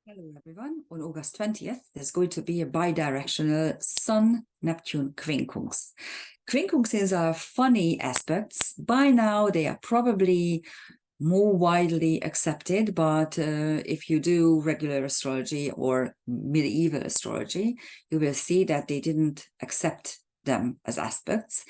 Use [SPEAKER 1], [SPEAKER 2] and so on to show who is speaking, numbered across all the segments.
[SPEAKER 1] Hello everyone. On August 20th, there's going to be a bidirectional Sun-Neptune quincunx. Quincunxes are funny aspects. By now, they are probably more widely accepted, but if you do regular astrology or medieval astrology, you will see that they didn't accept them as aspects.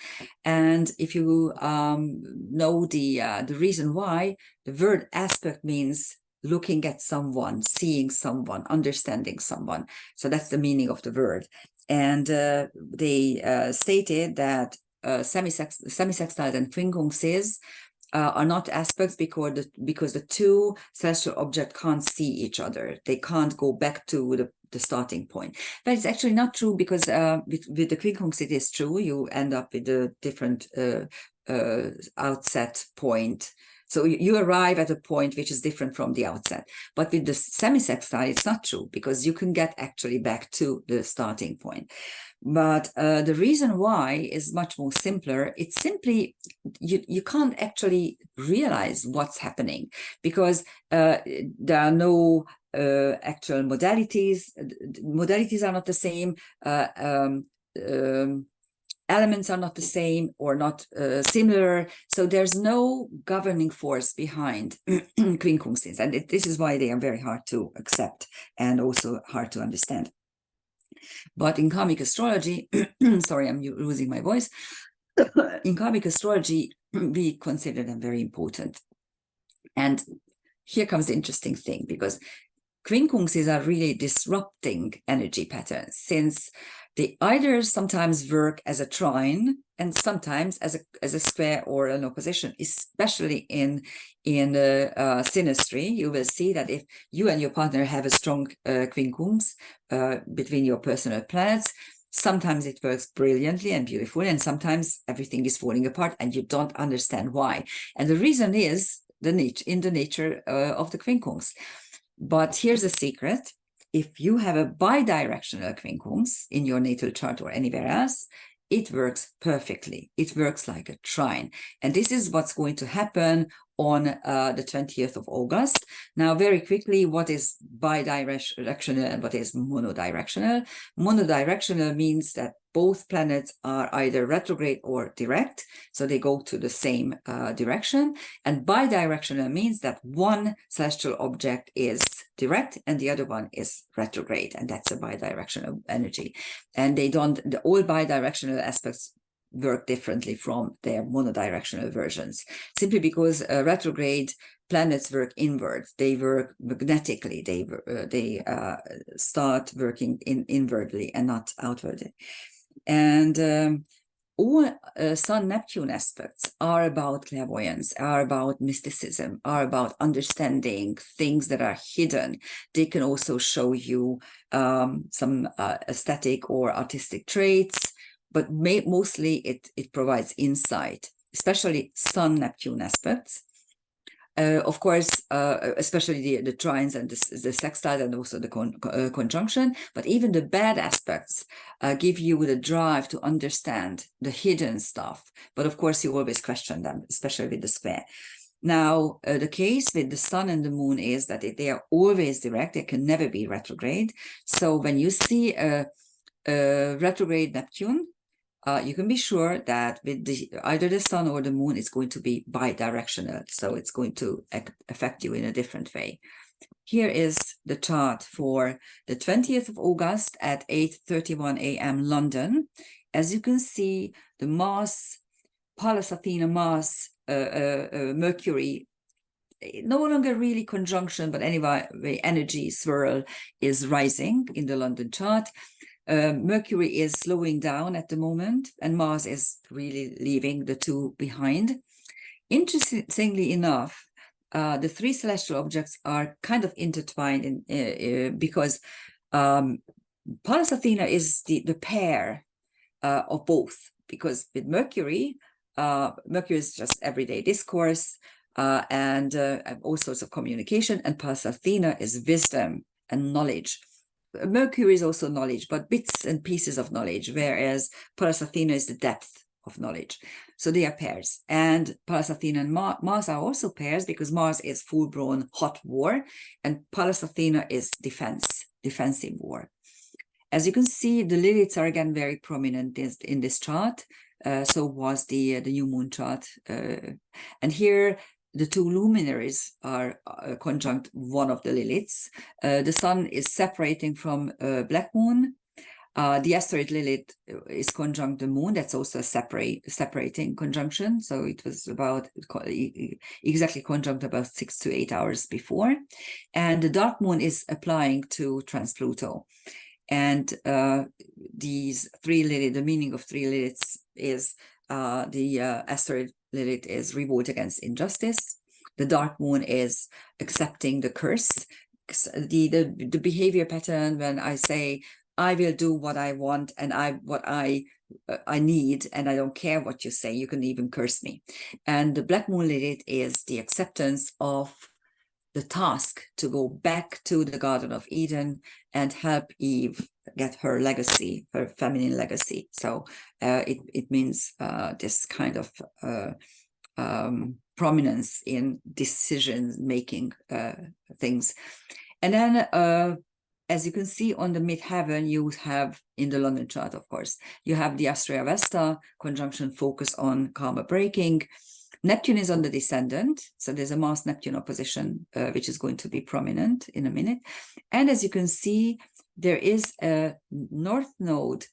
[SPEAKER 1] And if you know the reason why, the word aspect means looking at someone, seeing someone, understanding someone. So that's the meaning of the word. And they stated that semi-sextiles and quincunxes are not aspects because the two celestial objects can't see each other. They can't go back to the starting point. But it's actually not true, because with the quincunx it is true. You end up with a different outset point. So you arrive at a point which is different from the outset. But with the semi-sextile, it's not true, because you can get actually back to the starting point. But the reason why is much more simpler. It's simply, you can't actually realize what's happening, because there are no actual modalities. Modalities are not the same. Elements are not the same or not similar. So there's no governing force behind quincunxes. And this is why they are very hard to accept and also hard to understand. But in karmic astrology, sorry, I'm losing my voice. In karmic astrology, we consider them very important. And here comes the interesting thing, because quincunxes are really disrupting energy patterns, since they either sometimes work as a trine and sometimes as a square or an opposition. Especially in synastry, you will see that if you and your partner have a strong quincunx between your personal planets, sometimes it works brilliantly and beautifully, and sometimes everything is falling apart and you don't understand why. And the reason is in the nature of the quincunx. But here's a secret. If you have a bidirectional quincunx in your natal chart or anywhere else, it works perfectly. It works like a trine. And this is what's going to happen on the 20th of August. Now, very quickly, what is bidirectional and what is monodirectional? Monodirectional means that both planets are either retrograde or direct, so they go to the same direction. And bidirectional means that one celestial object is direct and the other one is retrograde, and that's a bidirectional energy. And all bidirectional aspects work differently from their monodirectional versions, simply because retrograde planets work inward. They work magnetically. They start working inwardly and not outwardly. And all Sun-Neptune aspects are about clairvoyance, are about mysticism, are about understanding things that are hidden. They can also show you some aesthetic or artistic traits, but mostly it provides insight, especially Sun-Neptune aspects. Of course, especially the trines and the sextile and also the conjunction, but even the bad aspects give you the drive to understand the hidden stuff. But of course, you always question them, especially with the square. Now, the case with the sun and the moon is that they are always direct. They can never be retrograde. So when you see a retrograde Neptune, you can be sure that with either the sun or the moon is going to be bidirectional. So it's going to affect you in a different way. Here is the chart for the 20th of August at 8:31 a.m. London. As you can see, the Mars, Pallas Athena Mars, Mercury, no longer really conjunction, but anyway, the energy swirl is rising in the London chart. Mercury is slowing down at the moment, and Mars is really leaving the two behind. Interestingly enough, the three celestial objects are kind of intertwined because Pallas Athena is the pair of both, because with Mercury is just everyday discourse and all sorts of communication, and Pallas Athena is wisdom and knowledge. Mercury is also knowledge, but bits and pieces of knowledge, whereas Pallas Athena is the depth of knowledge. So they are pairs. And Pallas Athena and Mars are also pairs, because Mars is full-blown hot war, and Pallas Athena is defensive war. As you can see, the Liliths are again very prominent in this chart. So was the new moon chart. And here, the two luminaries are conjunct one of the Liliths. The sun is separating from black moon. The asteroid Lilith is conjunct the moon. That's also a separating conjunction. So it was about exactly conjunct about 6 to 8 hours before. And the dark moon is applying to trans-Pluto. And these three Lilith, the meaning of three Liliths is the asteroid Lilith is revolt against injustice. The dark moon is accepting the curse. The behavior pattern when I say, I will do what I want and what I need, and I don't care what you say, you can even curse me. And the black moon Lilith is the acceptance of the task to go back to the Garden of Eden and help Eve get her legacy, her feminine legacy. So it means this kind of prominence in decision-making things. And then, as you can see on the midheaven, you have, in the London chart, of course, you have the Astrea Vesta, conjunction focus on karma breaking. Neptune is on the descendant, so there's a Mars-Neptune opposition, which is going to be prominent in a minute. And as you can see, there is a North Node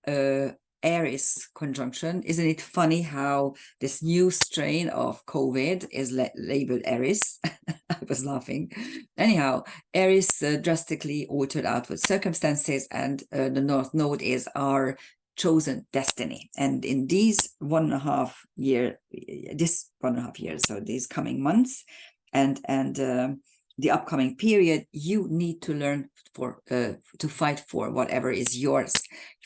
[SPEAKER 1] Aries conjunction. Isn't it funny how this new strain of COVID is labeled Aries? I was laughing. Anyhow, Aries drastically altered outward circumstances, and the North Node is our chosen destiny. And in these 1.5 years, so these coming months and the upcoming period, you need to learn to fight for whatever is yours,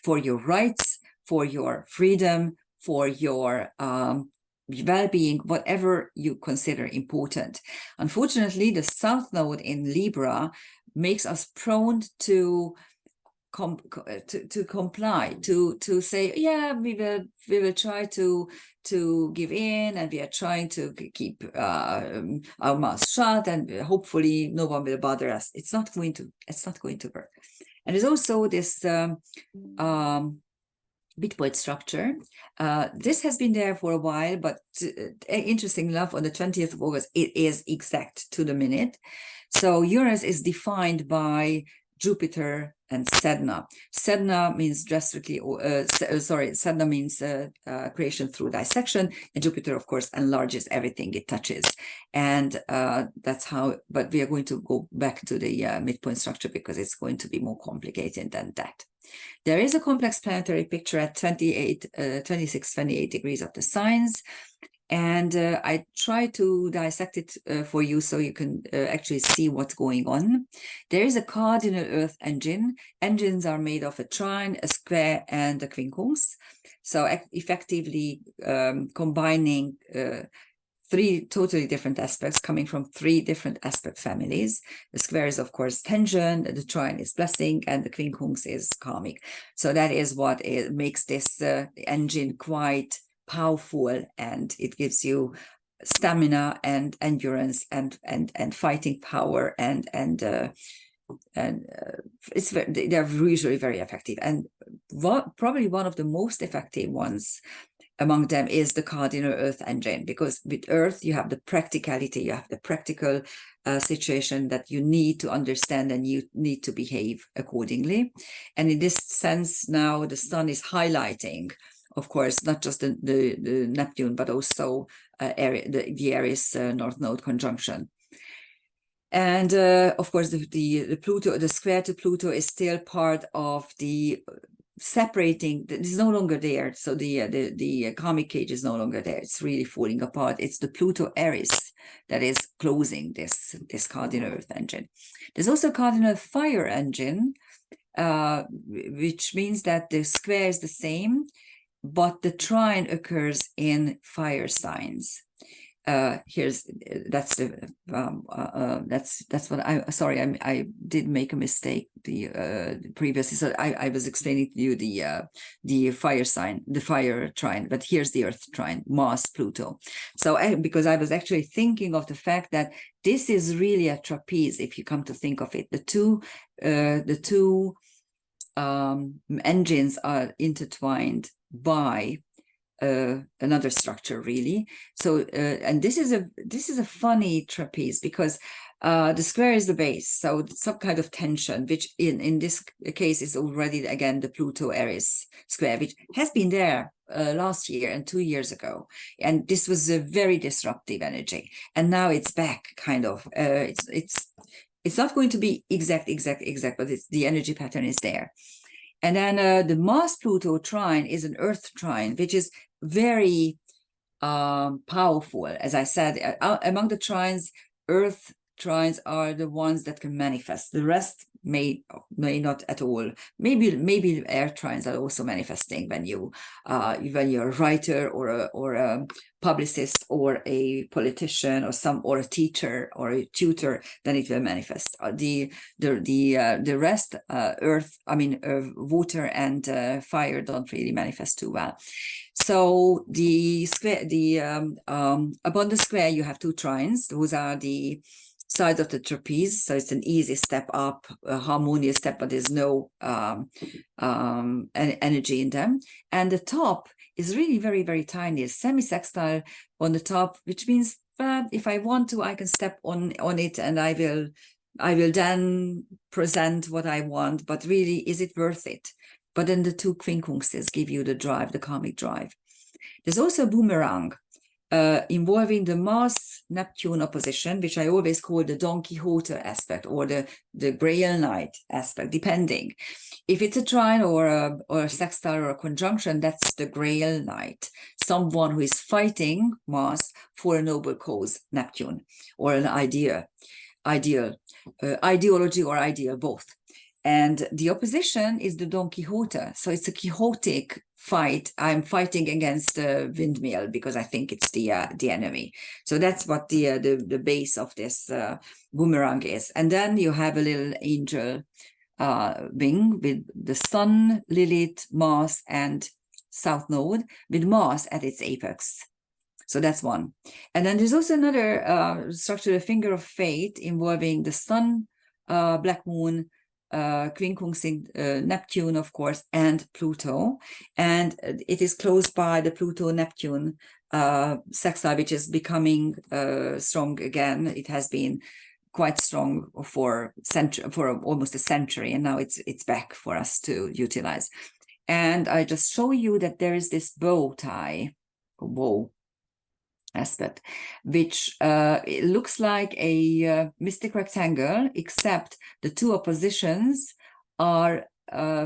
[SPEAKER 1] for your rights, for your freedom, for your well-being, whatever you consider important. Unfortunately, the South Node in Libra makes us prone to comply, to say, yeah, we will try to give in, and we are trying to keep our mouths shut, and hopefully no one will bother us. It's not going to work. And there's also this midpoint structure. This has been there for a while, but interesting enough, on the 20th of August, it is exact to the minute. So Uranus is defined by Jupiter and Sedna. Sedna means drastically, Sedna means creation through dissection, and Jupiter, of course, enlarges everything it touches. And that's how, but we are going to go back to the midpoint structure because it's going to be more complicated than that. There is a complex planetary picture at 26, 28 degrees of the signs. And I try to dissect it for you so you can actually see what's going on. There is a cardinal Earth engine. Engines are made of a trine, a square, and a quincunx. So effectively combining 3 totally different aspects coming from 3 different aspect families. The square is, of course, tension, the trine is blessing, and the quincunx is karmic. So that is what makes this engine quite powerful, and it gives you stamina and endurance and fighting power, and they're usually very effective. And probably one of the most effective ones among them is the cardinal Earth engine, because with Earth you have the practicality, you have the practical situation that you need to understand, and you need to behave accordingly. And in this sense, now the sun is highlighting, of course, not just the Neptune, but also the Aries North Node conjunction. And of course, the Pluto, the square to Pluto is still part of the separating. It's no longer there. So the karmic cage is no longer there. It's really falling apart. It's the Pluto Aries that is closing this cardinal Earth engine. There's also a cardinal fire engine, which means that the square is the same, but the trine occurs in fire signs. That's what I did make a mistake previously. So I was explaining to you the fire sign, the fire trine, but here's the earth trine, Mars, Pluto. So because I was actually thinking of the fact that this is really a trapeze, if you come to think of it. The two engines are intertwined by another structure, really. So and this is a funny trapeze, because the square is the base, so some kind of tension, which in this case is already again the Pluto Aries square, which has been there last year and 2 years ago, and this was a very disruptive energy, and now it's back, kind of. It's not going to be exact, but the energy pattern is there. And then the Mars-Pluto trine is an Earth trine, which is very powerful. As I said, among the trines, Earth trines are the ones that can manifest. The rest may not at all. Maybe air trines are also manifesting when you're a writer or a publicist or a politician or a teacher or a tutor, then it will manifest. The rest, earth, water and fire don't really manifest too well. So the square, upon the square, you have two trines. Those are the sides of the trapeze, so it's an easy step up, a harmonious step, but there's no energy in them. And the top is really very, very tiny, a semi-sextile on the top, which means if I want to, I can step on it, and I will then present what I want. But really, is it worth it? But then the two quincunxes give you the drive, the karmic drive. There's also a boomerang involving the Mars-Neptune opposition, which I always call the Don Quixote aspect, or the Grail Knight aspect, depending. If it's a trine or a sextile or a conjunction, that's the Grail Knight, someone who is fighting Mars for a noble cause, Neptune, or an ideology or ideal, both. And the opposition is the Don Quixote. So it's a Quixotic fight. I'm fighting against the windmill because I think it's the enemy. So that's what the base of this boomerang is. And then you have a little angel wing with the Sun, Lilith, Mars, and South Node, with Mars at its apex. So that's one. And then there's also another structure, a finger of fate, involving the Sun, Black Moon, Quincunx, Neptune, of course, and Pluto. And it is close by the Pluto-Neptune sextile, which is becoming strong again. It has been quite strong for almost a century, and now it's back for us to utilize. And I just show you that there is this bow aspect, which it looks like a mystic rectangle, except the two oppositions are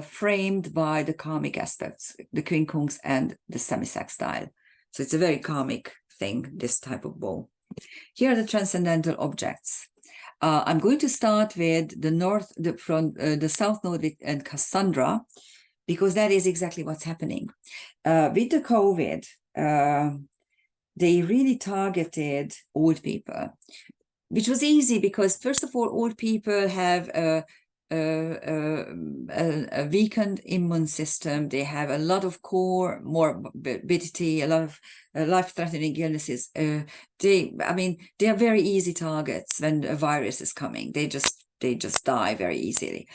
[SPEAKER 1] framed by the karmic aspects, the quincunx and the semi-sextile. So it's a very karmic thing, this type of bow. Here are the transcendental objects. I'm going to start with the South Node and Cassandra, because that is exactly what's happening. With the COVID, they really targeted old people, which was easy because, first of all, old people have a weakened immune system. They have a lot of core morbidity, a lot of life-threatening illnesses. They are very easy targets when a virus is coming. They just die very easily.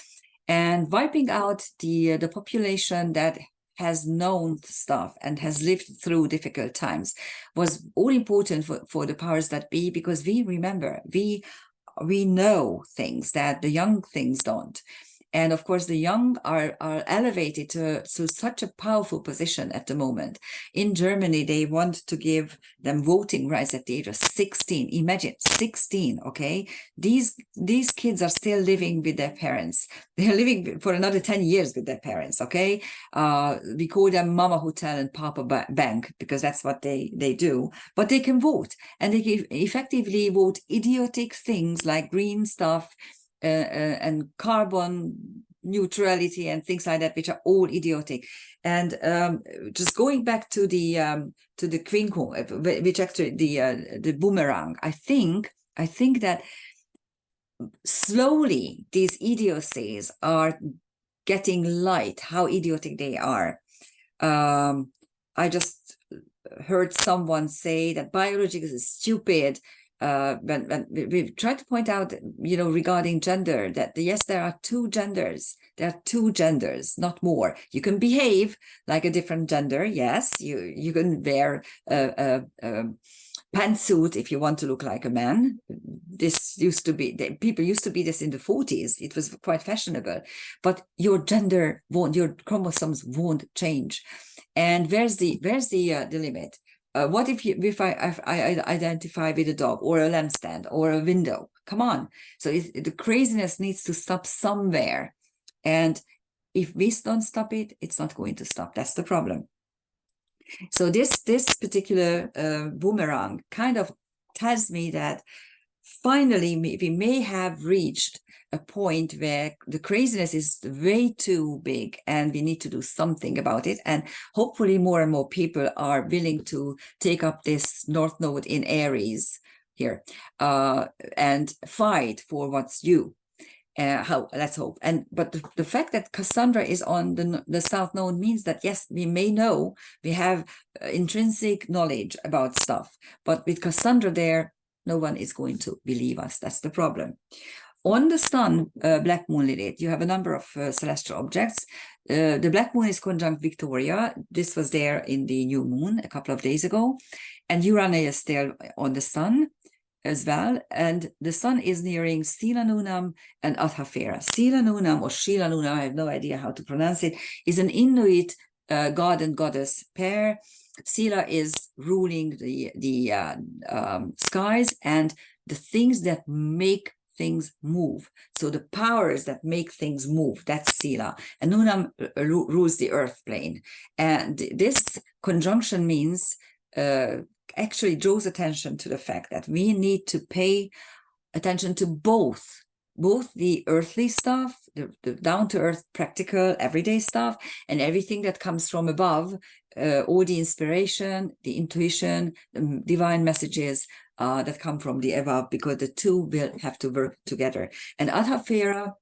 [SPEAKER 1] And wiping out the population that has known stuff and has lived through difficult times was all important for the powers that be, because we remember, we know things that the young things don't. And of course, the young are elevated to such a powerful position at the moment. In Germany, they want to give them voting rights at the age of 16. Imagine, 16, okay? These kids are still living with their parents. They're living for another 10 years with their parents, okay? We call them Mama Hotel and Papa Bank, because that's what they do. But they can vote, and they can effectively vote idiotic things like green stuff, and carbon neutrality and things like that, which are all idiotic. And just going back to the quincunx, which actually the boomerang, I think that slowly these idiocies are getting light, how idiotic they are. I just heard someone say that biology is stupid. When we've tried to point out, regarding gender, that yes, there are two genders. There are two genders, not more. You can behave like a different gender. Yes, you can wear a pantsuit if you want to look like a man. This used to be, people used to be this in the 40s. It was quite fashionable, but your gender won't, your chromosomes won't change. And where's the limit? What if I identify with a dog or a lampstand or a window? Come on. So the craziness needs to stop somewhere. And if we don't stop it, it's not going to stop. That's the problem. So this particular boomerang kind of tells me that finally we may have reached a point where the craziness is way too big and we need to do something about it. And hopefully more and more people are willing to take up this North Node in Aries here and fight for what's due. Let's hope. But the fact that Cassandra is on the South Node means that yes, we may know, we have intrinsic knowledge about stuff, but with Cassandra there, no one is going to believe us. That's the problem. On the Sun, Black Moon Lilith, you have a number of celestial objects. The Black Moon is conjunct Victoria. This was there in the new moon a couple of days ago, and Uranus is still on the Sun as well, and the Sun is nearing Sila Nunam and Athafera. Sila Nunam or Shila Nunam, I have no idea how to pronounce it, is an Inuit god and goddess pair. Sila is ruling the skies and the things that make things move. So the powers that make things move, that's Sila. And Nunam rules the earth plane. And this conjunction means actually draws attention to the fact that we need to pay attention to both the earthly stuff, the down-to-earth, practical, everyday stuff, and everything that comes from above, all the inspiration, the intuition, the divine messages that come from the above, because the two will have to work together. And Athafera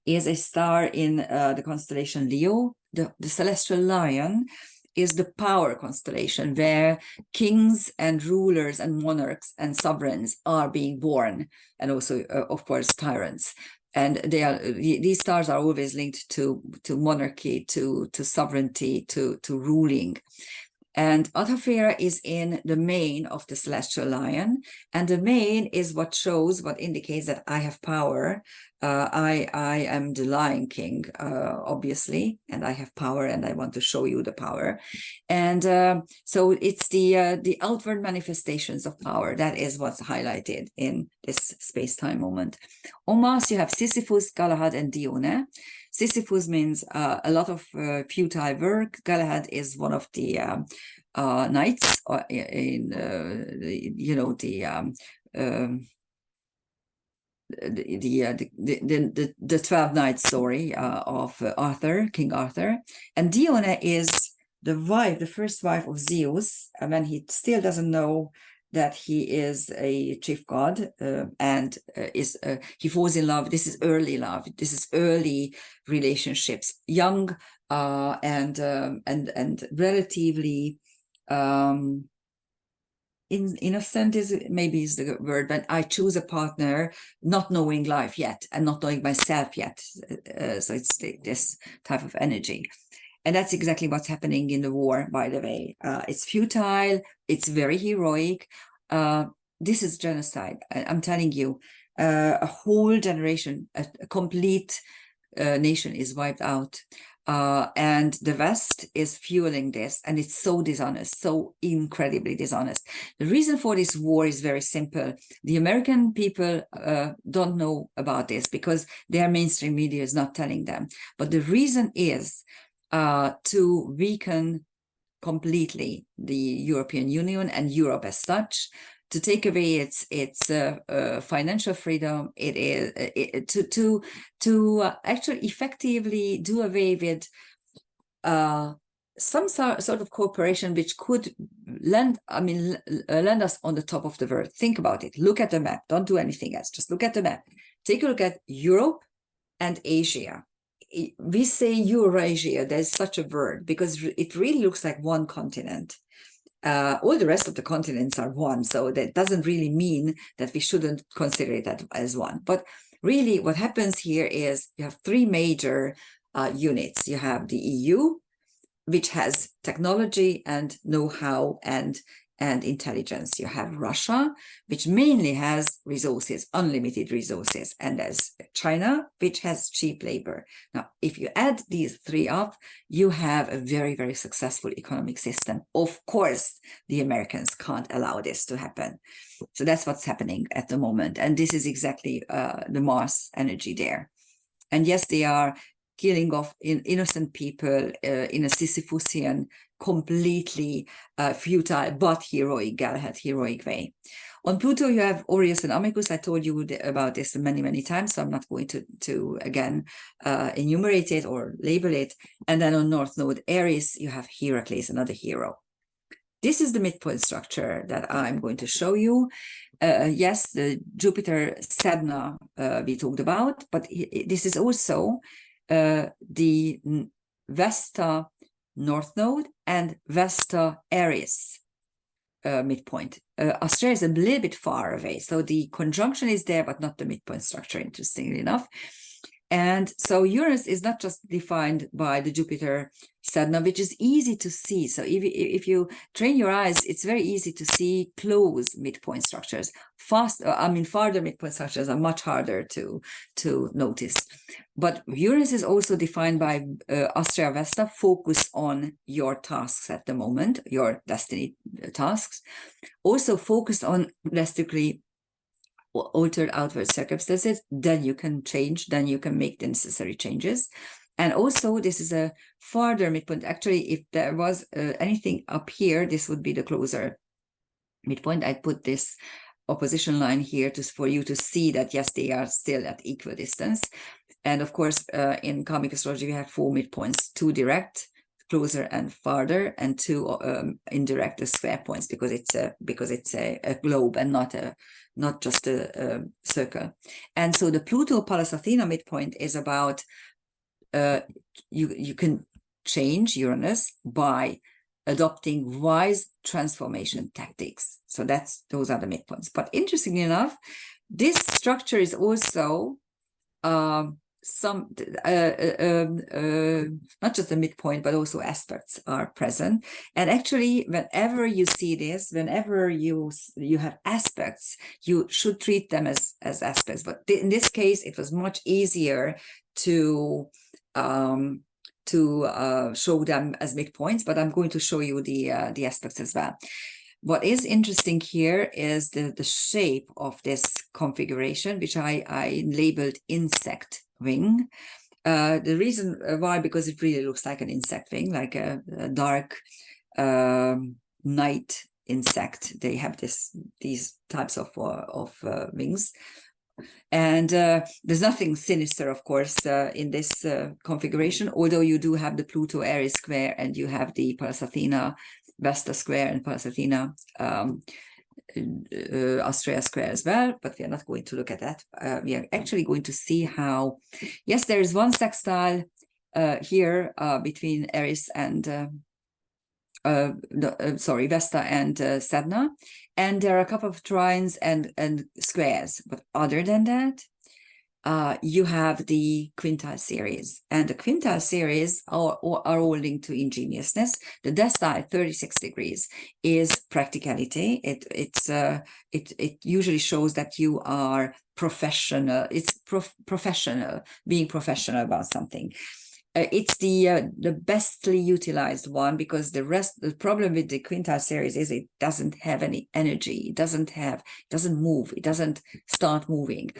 [SPEAKER 1] is a star in the constellation Leo, the celestial lion, is the power constellation where kings and rulers and monarchs and sovereigns are being born, and also, of course, tyrants. And these stars are always linked to monarchy, to sovereignty, to ruling. And Athafera is in the mane of the celestial lion, and the mane is what indicates that I have power. I am the Lion King, obviously, and I have power, and I want to show you the power. And so it's the outward manifestations of power. That is what's highlighted in this space-time moment. En Mars, you have Sisyphus, Galahad, and Dione. Sisyphus means a lot of futile work. Galahad is one of the knights in the 12 knights story of Arthur, King Arthur. And Dione is the first wife of Zeus, and when he still doesn't know that he is a chief god, and he falls in love. This is early love. This is early relationships, young and relatively innocent is the word, but I choose a partner not knowing life yet and not knowing myself yet. So it's this type of energy. And that's exactly what's happening in the war, by the way. It's futile. It's very heroic. This is genocide. I'm telling you, a whole generation, a complete nation is wiped out. And the West is fueling this, and it's so dishonest, so incredibly dishonest. The reason for this war is very simple. The American people don't know about this because their mainstream media is not telling them. But the reason is to weaken completely the European Union and Europe as such, to take away its financial freedom. It is to actually effectively do away with some sort of cooperation which could land us on the top of the world. Think about it. Look at the map. Don't do anything else. Just look at the map. Take a look at Europe and Asia. We say Eurasia. There's such a word because it really looks like one continent. All the rest of the continents are one, so that doesn't really mean that we shouldn't consider it as one. But really, what happens here is you have three major units. You have the EU, which has technology and know-how and intelligence. You have Russia, which mainly has resources, unlimited resources, and there's China, which has cheap labor. Now, if you add these three up, you have a very, very successful economic system. Of course, the Americans can't allow this to happen. So that's what's happening at the moment. And this is exactly the Mars energy there. And yes, they are killing off innocent people in a Sisyphusian, completely futile but heroic, Galahad heroic way. On Pluto, you have Orius and Amicus. I told you about this many, many times, so I'm not going to again enumerate it or label it. And then on North Node, Aries, you have Heracles, another hero. This is the midpoint structure that I'm going to show you. Yes, the Jupiter Sedna we talked about, but this is also the Vesta North Node and Vesta Aries midpoint. Australia is a little bit far away, so the conjunction is there, but not the midpoint structure, interestingly enough. And so Uranus is not just defined by the Jupiter Sedna, which is easy to see. So if you train your eyes, it's very easy to see close midpoint structures. Farther midpoint structures are much harder to notice. But Uranus is also defined by Astrea Vesta, focus on your tasks at the moment, your destiny tasks. Also focus on drastically altered outward circumstances, then you can change, then you can make the necessary changes. And also this is a farther midpoint. Actually, if there was anything up here, this would be the closer midpoint. I put this opposition line here for you to see that, yes, they are still at equal distance. And of course, in karmic astrology, we have 4 midpoints, 2 direct, closer and farther, and 2 indirect square points, because it's a globe and not just a circle. And so the Pluto Pallas Athena midpoint is about you can change Uranus by adopting wise transformation tactics. So those are the midpoints. But interestingly enough, this structure is also not just the midpoint, but also aspects are present. And actually, whenever you see this, whenever you have aspects, you should treat them as aspects. But in this case, it was much easier to show them as midpoints, but I'm going to show you the aspects as well. What is interesting here is the shape of this configuration, which I labeled insect wing. The reason why, because it really looks like an insect wing, like a dark night insect. They have these types of wings. And there's nothing sinister, of course, in this configuration, although you do have the Pluto Aries square, and you have the Pallas Athena Vesta square and Pallas Athena Astrea square as well, but we are not going to look at that. We are actually going to see how, yes, there is one sextile here between Aries and Vesta and Sedna, and there are a couple of trines and squares. But other than that, you have the quintile series, and the quintile series are all linked to ingeniousness. The decile 36 degrees is practicality. It usually shows that you are professional. It's professional, being professional about something. It's the bestly utilized one, because the problem with the quintile series is it doesn't have any energy. It doesn't move. It doesn't start moving.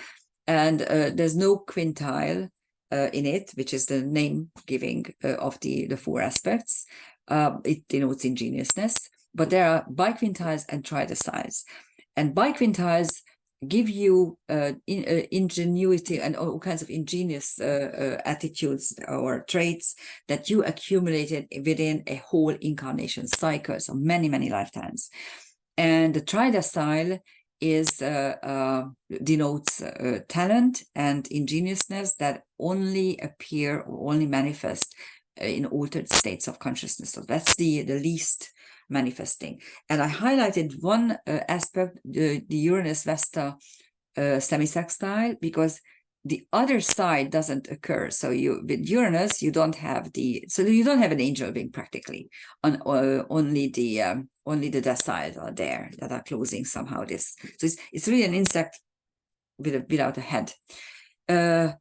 [SPEAKER 1] And there's no quintile in it, which is the name giving of the 4 aspects. It denotes ingeniousness, but there are biquintiles and trideciles. And biquintiles give you ingenuity and all kinds of ingenious attitudes or traits that you accumulated within a whole incarnation cycle, so many, many lifetimes. And the tridecile is denotes talent and ingeniousness that only appear or only manifest in altered states of consciousness. So that's the least manifesting. And I highlighted one aspect, the Uranus Vesta semisextile, because the other side doesn't occur. So with Uranus, you don't have an angel being practically. Only the deciles are there that are closing somehow this. So it's really an insect without a head.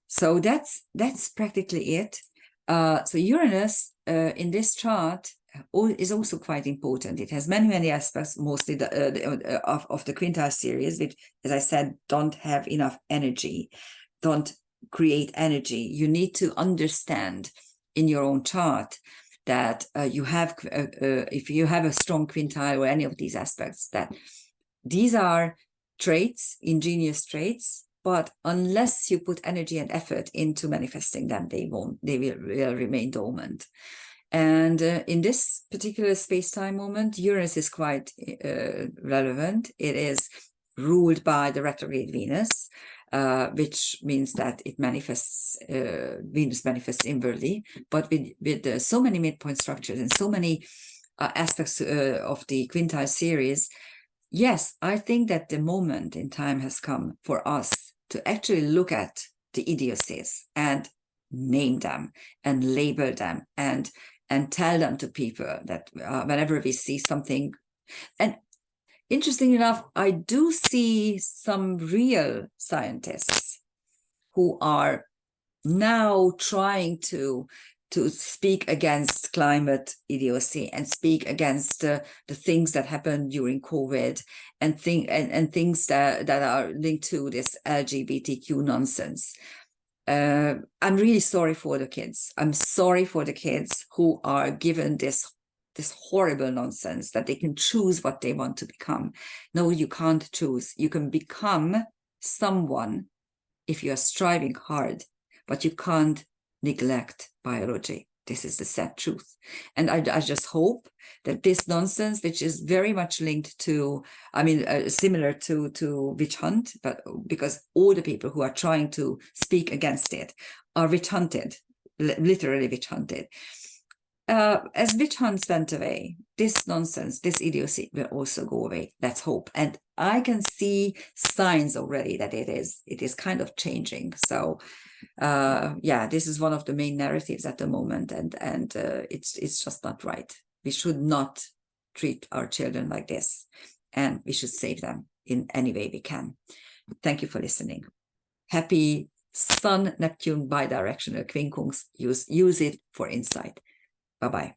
[SPEAKER 1] So that's practically it. So Uranus in this chart is also quite important. It has many aspects, mostly of the quintile series, which, as I said, don't have enough energy, don't create energy. You need to understand in your own chart that you have, if you have a strong quintile or any of these aspects, that these are traits, ingenious traits, but unless you put energy and effort into manifesting them, they will remain dormant. And in this particular space-time moment, Uranus is quite relevant. It is ruled by the retrograde Venus, which means that it manifests, Venus manifests inwardly, but with so many midpoint structures and so many aspects of the quintile series. Yes, I think that the moment in time has come for us to actually look at the idiocies and name them and label them and tell them to people that whenever we see something. And interesting enough, I do see some real scientists who are now trying to speak against climate idiocy and speak against the things that happened during COVID and things that are linked to this LGBTQ nonsense. I'm really sorry for the kids. I'm sorry for the kids who are given this horrible nonsense that they can choose what they want to become. No, you can't choose. You can become someone if you are striving hard, but you can't neglect biology. This is the sad truth. And I just hope that this nonsense, which is very much linked to, similar to witch hunt, but because all the people who are trying to speak against it are witch hunted, literally witch hunted. As witch hunts went away, this nonsense, this idiocy will also go away. Let's hope. And I can see signs already that it is kind of changing. So yeah, this is one of the main narratives at the moment, and it's just not right. We should not treat our children like this, and we should save them in any way we can. Thank you for listening. Happy Sun Neptune bi-directional Quincunx. Use it for insight. Bye-bye.